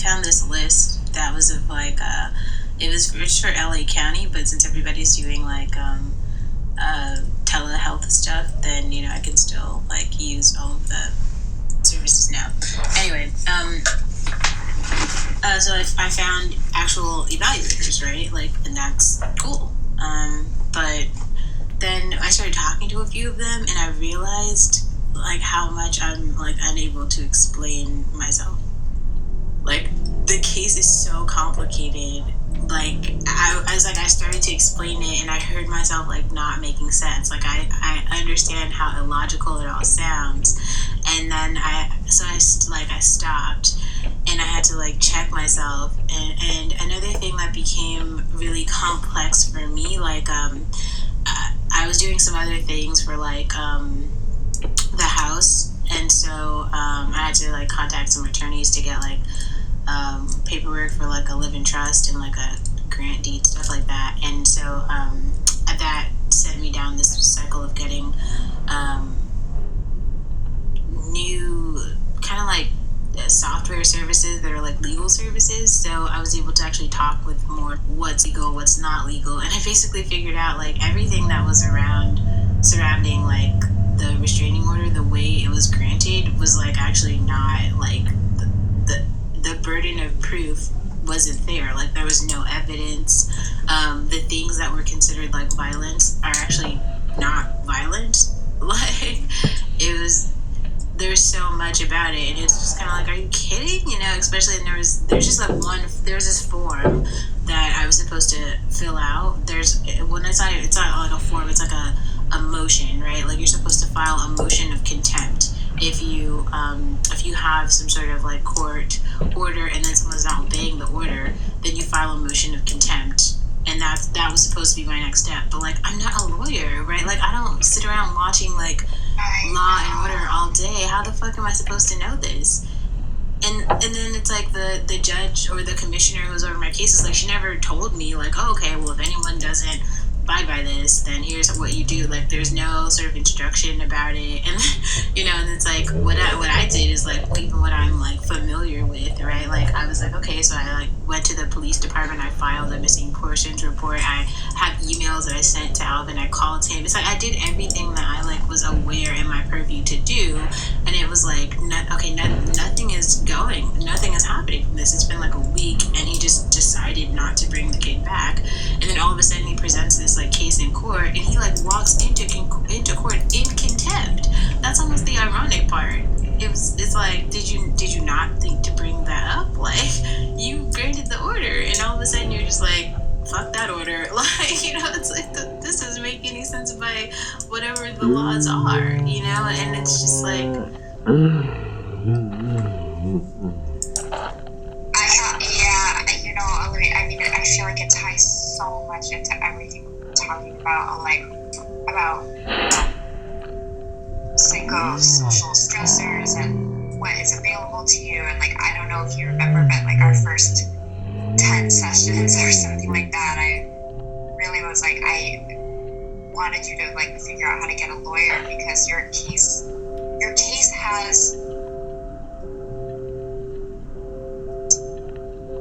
found this list that was of like it was just for LA County, but since everybody's doing like telehealth stuff, then I can still like use all of the services now. Anyway, so I found actual evaluators, right? Like, and that's cool. But then I started talking to a few of them, and I realized like how much I'm like unable to explain myself. Like, the case is so complicated. Like, I was like, I started to explain it, and I heard myself like not making sense. Like, I understand how illogical it all sounds, and then I stopped, and I had to like check myself. And another thing that became really complex for me, like I was doing some other things for like the house, and so I had to like contact some attorneys to get like paperwork for like a live-in trust and like a grant deed, stuff like that. And so that set me down this cycle of getting new kind of like software services that are like legal services. So I was able to actually talk with more what's legal, what's not legal, and I basically figured out like everything that was surrounding like the restraining order, the way it was granted was like actually not like the burden of proof wasn't there. Like, there was no evidence. The things that were considered like violence are actually not violent. Like, there's so much about it, and it's just kind of like, are you kidding? Especially, and there's just like there's this form that I was supposed to fill out. It's not like a form, it's like a motion, right? Like, you're supposed to file a motion of contempt if you have some sort of like court order, and then someone's not obeying the order, then you file a motion of contempt. And that was supposed to be my next step. But like, I'm not a lawyer, right? Like, I don't sit around watching like Law and Order all day. How the fuck am I supposed to know this? And then it's like the judge or the commissioner who's over my cases, like, she never told me like, oh, okay, well, if anyone doesn't abide by this, then here's what you do. Like, there's no sort of instruction about it. And and it's like what I did is like even what I'm like familiar with, right? Like, I was like, okay, so I like went to the police department, I filed a missing persons report, I have emails that I sent to Alvin, I called him. It's like I did everything that I like was aware in my purview to do, and it was like nothing is happening from this. It's been like a week, and he just decided not to bring the kid back, and then all of a sudden he presents this like case in court, and he like walks into court in contempt. That's almost the ironic part. It's like, did you not think to bring that up? Like, you granted the order, and all of a sudden you're just like, fuck that order. Like, it's like this doesn't make any sense by whatever the laws are, and it's just like, Olivia, I mean, I feel like it ties so much into everything we're talking about, like about psychosocial stressors and what is available to you. And like, I don't know if you remember, but like our first 10 sessions or something like that, I really was like, I wanted you to like figure out how to get a lawyer, because your case has,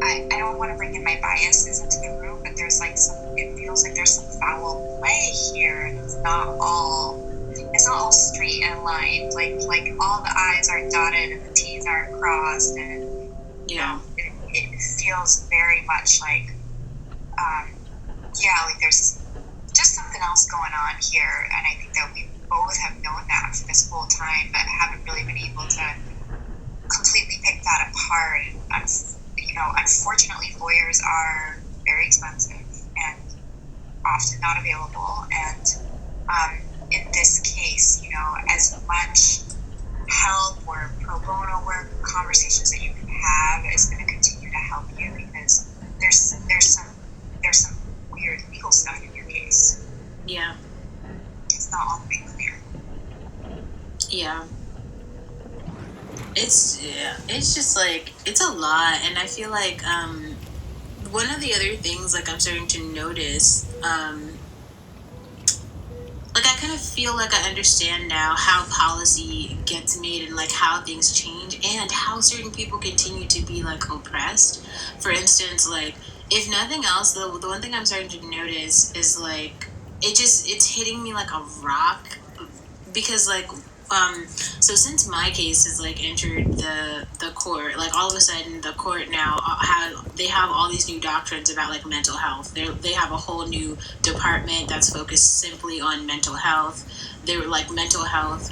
I don't want to bring in my biases into the room, but there's like it feels like there's some foul play here, and it's not all straight and lined. Like all the I's aren't dotted and the T's aren't crossed, and it feels very much like like there's just something else going on here. And I think that we both have known that for this whole time, but haven't really been able to completely pick that apart. And unfortunately, lawyers are very expensive and often not available. And in this case, as much help or pro bono work, conversations that you can have is going to continue to help you, because there's some weird legal stuff in your case. Yeah. It's not all the way clear. Yeah. It's just like, it's a lot. And I feel like one of the other things like I'm starting to notice like I kind of feel like I understand now how policy gets made and like how things change and how certain people continue to be like oppressed. For instance, like if nothing else, the one thing I'm starting to notice is like it's hitting me like a rock because like so since my case has like entered the court, like all of a sudden the court now have all these new doctrines about like mental health. They have a whole new department that's focused simply on mental health. They were like mental health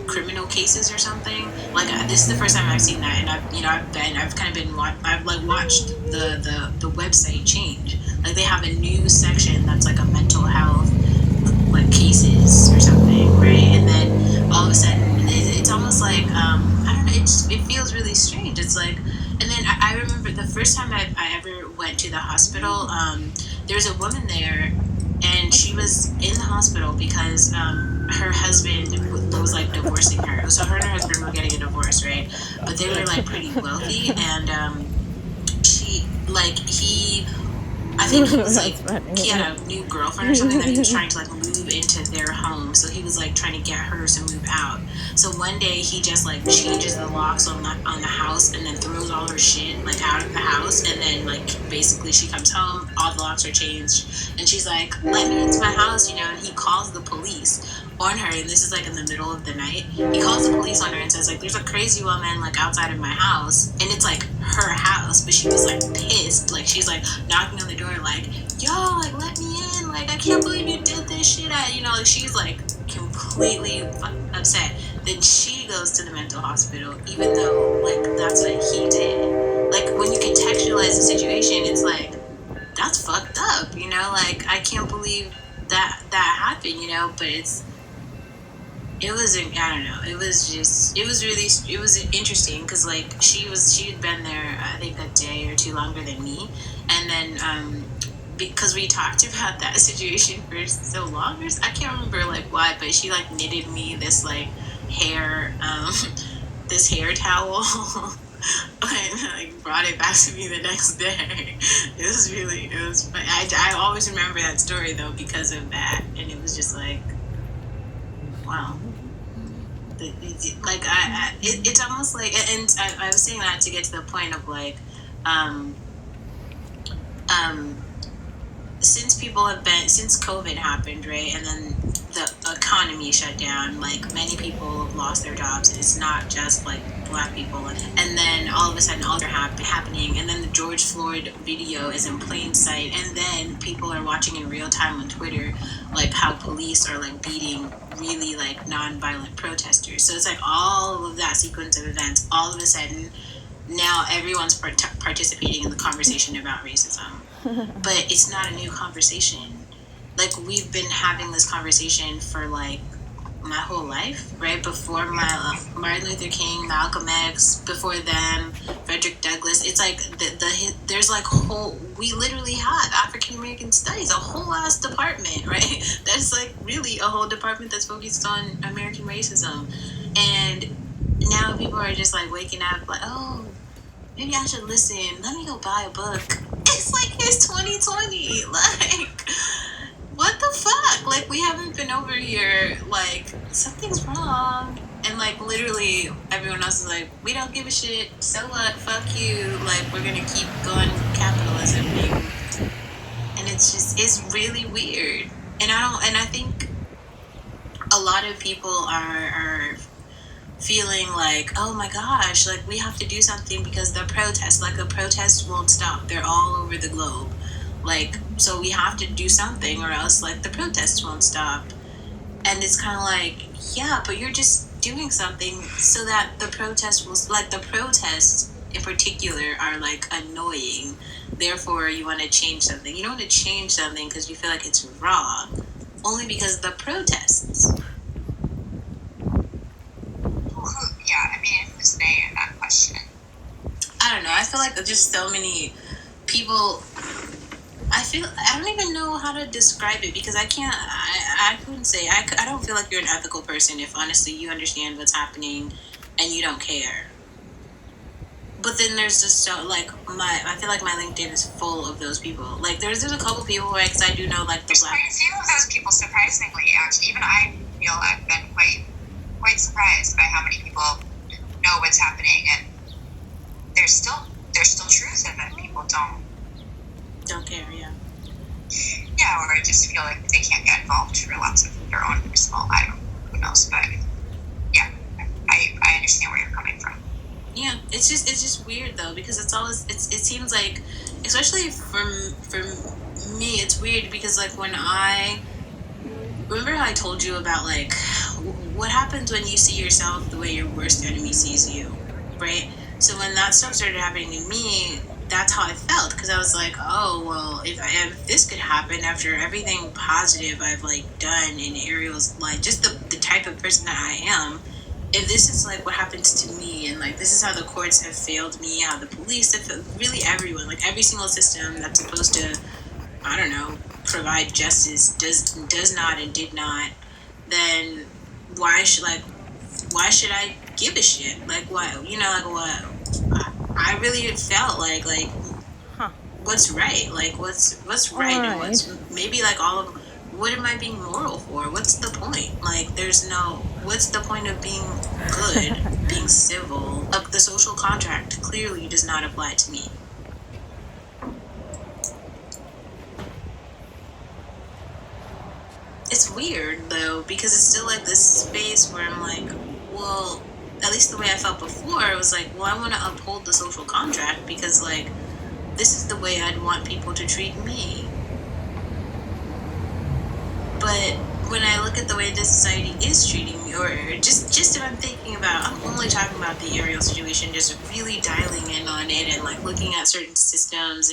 criminal cases or something. Like this is the first time I've seen that, and I've kind of been I've like watched the website change. Like they have a new section that's like a mental health like cases or something, right? And then all of a sudden, it's almost like I don't know. It feels really strange. It's like, and then I remember the first time I ever went to the hospital. There's a woman there, and she was in the hospital because her husband was like divorcing her. So her and her husband were getting a divorce, right? But they were like pretty wealthy, and she like he I think he was like he had a new girlfriend or something that he was trying to like move into their home. So he was like trying to get her to move out. So one day he just like changes the locks on the house and then throws all her shit like out of the house. And then like basically she comes home, all the locks are changed, and she's like, "Let me into my house," you know. And he calls the police on her, and this is like in the middle of the night. He calls the police on her and says like, "There's a crazy woman like outside of my house," and it's like her house, but she was like pissed. Like she's like knocking on the door like, "Yo, like let me in, like I can't believe you did this shit at," you know, like she's like completely upset. Then she goes to the mental hospital even though like that's what he did. Like when you contextualize the situation, it's like that's fucked up, you know. Like I can't believe that happened, you know. But it was I don't know. It was just it was interesting because like she had been there I think a day or two longer than me, and then because we talked about that situation for so long, I can't remember like why, but she like knitted me this like hair this hair towel. And like brought it back to me the next day. It was funny. I always remember that story though because of that, and it was just like wow. Like it's almost like, and I was saying that to get to the point of like um um since people have been since COVID happened, right, and then the economy shut down, like many people have lost their jobs, and it's not just like black people. And then all of a sudden, all are happening, and then the George Floyd video is in plain sight, and then people are watching in real time on Twitter, like how police are like beating really like non-violent protesters. So it's like all of that sequence of events, all of a sudden now everyone's participating in the conversation about racism, but it's not a new conversation. Like we've been having this conversation for like my whole life, right? Before my Martin Luther King, Malcolm X, before them, Frederick Douglass. It's like there's like whole we literally have African American studies, a whole ass department, right? That's like really a whole department that's focused on American racism, and now people are just like waking up like, oh, maybe I should listen. Let me go buy a book. It's like it's 2020. Like, what the fuck? Like, we haven't been over here. Like, something's wrong. And, like, literally, everyone else is like, we don't give a shit. So what? Fuck you. Like, we're gonna keep going capitalism being. And it's just, it's really weird. And I think a lot of people are feeling like, oh my gosh, like we have to do something because the protests, like the protests won't stop. They're all over the globe. Like, so we have to do something or else like the protests won't stop. And it's kind of like, yeah, but you're just doing something so that the protests will, like the protests in particular are like annoying. Therefore, you want to change something. You don't want to change something because you feel like it's wrong, only because the protests. Yeah, I mean, who's they in that question? I don't know. I feel like just so many people. I don't even know how to describe it because I can't. I couldn't say. I don't feel like you're an ethical person if honestly you understand what's happening and you don't care. but then there's just so like I feel like my LinkedIn is full of those people. Like there's a couple people where because I do know like the There's black. quite a few of those people, surprisingly. Actually, even I feel I've been quite surprised by how many people know what's happening, and there's still truth in it. People Don't care, yeah. Yeah, or just feel like they can't get involved for lots of their own personal. I don't. Who knows? But yeah, I understand where you're coming from. Yeah, it's just weird though because it's always it seems like, especially for me, it's weird because like when I remember how I told you about like what happens when you see yourself the way your worst enemy sees you, right? So when that stuff started happening to me, that's how I felt because I was like, oh well, if this could happen after everything positive I've like done in Ariel's life, just the type of person that I am, if this is like what happens to me and like this is how the courts have failed me, how the police have failed, really everyone, like every single system that's supposed to, I don't know, provide justice does not and did not, then why should like why should I give a shit? Like what, like what I really felt like Huh. what's right? Like what's All right and right. what's maybe like all of what am I being moral for? What's the point? Like there's no what's the point of being good, being civil? The social contract clearly does not apply to me. It's weird though because it's still like this space where I'm like, well, at least the way I felt before, it was like, well, I want to uphold the social contract because like this is the way I'd want people to treat me. But when I look at the way this society is treating me, or just if I'm thinking about, I'm only talking about the Ariel situation, just really dialing in on it and like looking at certain systems